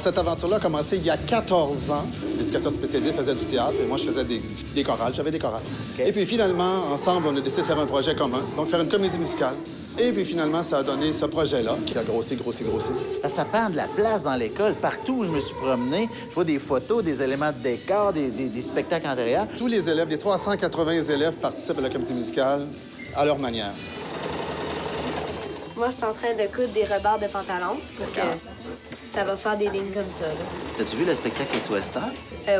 cette aventure-là a commencé il y a 14 ans. L'éducateur spécialisé faisait du théâtre et moi, je faisais des chorales. J'avais des chorales. OK. Et puis finalement, ensemble, on a décidé de faire un projet commun, donc faire une comédie musicale. Et puis finalement, ça a donné ce projet-là qui a grossi. Ça prend de la place dans l'école. Partout où je me suis promené, je vois des photos, des éléments de décor, des spectacles intérieurs. Tous les élèves, les 380 élèves participent à la comédie musicale à leur manière. Moi, je suis en train de coudre des rebords de pantalon pour que ça va faire des lignes comme ça. Là. T'as-tu vu le spectacle Les Western?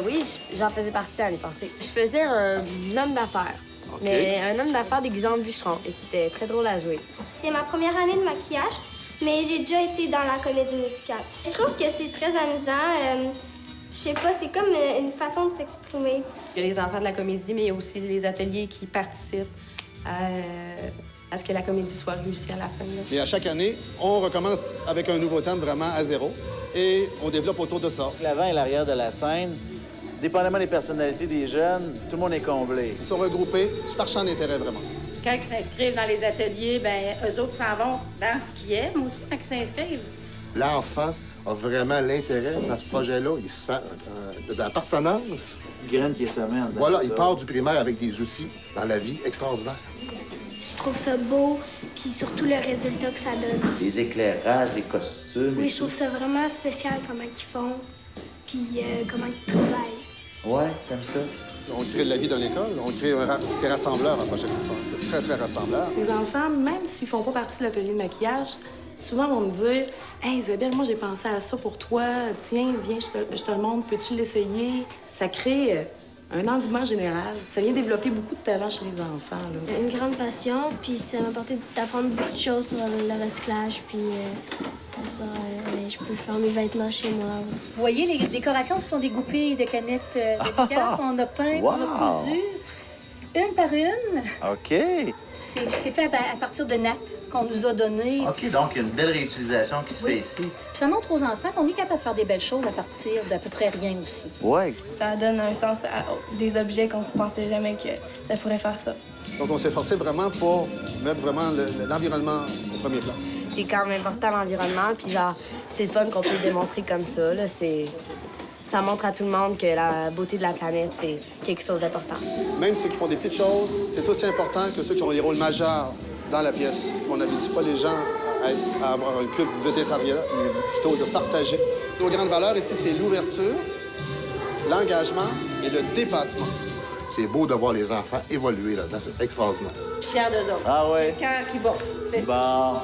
Oui, j'en faisais partie l'année passée. Je faisais un homme d'affaires, mais un homme d'affaires déguisé en bûcheron, et c'était très drôle à jouer. C'est ma première année de maquillage, mais j'ai déjà été dans la comédie musicale. Je trouve que c'est très amusant. Je sais pas, c'est comme une façon de s'exprimer. Il y a les enfants de la comédie, mais il y a aussi les ateliers qui participent à ce que la comédie soit réussie à la fin. Là. Et à chaque année, on recommence avec un nouveau thème vraiment à zéro et on développe autour de ça. L'avant et l'arrière de la scène, dépendamment des personnalités des jeunes, tout le monde est comblé. Ils sont regroupés par champ d'intérêt, vraiment. Quand ils s'inscrivent dans les ateliers, bien, eux autres s'en vont dans ce qu'ils aiment aussi quand ils s'inscrivent. L'enfant a vraiment l'intérêt dans ce projet-là. Il se sent d'appartenance. Une graine qui est semée en dedans. Voilà, il part du primaire avec des outils dans la vie extraordinaires. Je trouve ça beau, puis surtout le résultat que ça donne. Les éclairages, les costumes. Oui, je trouve ça vraiment spécial comment ils font, puis comment ils travaillent. Ouais, comme ça. On crée de la vie dans l'école, on crée c'est rassembleur à prochaine fois. C'est très, très rassembleur. Les enfants, même s'ils font pas partie de l'atelier de maquillage, souvent vont me dire « Hey Isabelle, moi j'ai pensé à ça pour toi. Tiens, viens, je te le montre. Peux-tu l'essayer? » Ça crée un engouement général. Ça vient développer beaucoup de talent chez les enfants. Là. Une grande passion, puis ça m'a apporté d'apprendre beaucoup de choses sur le recyclage, puis je peux faire mes vêtements chez moi. Vous voyez, les décorations, ce sont des goupilles de canettes de bière qu'on a peintes, qu'on a cousues, une par une. OK. C'est fait à partir de nappes qu'on nous a données. OK, donc il y a une belle réutilisation qui se fait ici. Puis ça montre aux enfants qu'on est capable de faire des belles choses à partir d'à peu près rien aussi. Ouais. Ça donne un sens à des objets qu'on ne pensait jamais que ça pourrait faire ça. Donc, on s'est forcé vraiment pour mettre vraiment l'environnement au premier plan. C'est quand même important l'environnement, puis genre, c'est le fun qu'on peut le démontrer comme ça. Là. Ça montre à tout le monde que la beauté de la planète, c'est quelque chose d'important. Même ceux qui font des petites choses, c'est aussi important que ceux qui ont des rôles majeurs dans la pièce. On n'habitue pas les gens à avoir une culte végétarienne, mais plutôt de partager. Nos grandes valeurs ici, c'est l'ouverture, l'engagement et le dépassement. C'est beau de voir les enfants évoluer là-dedans. C'est extraordinaire. Je suis fière d'eux autres. Ah ouais? J'ai le cœur qui bat. Bon.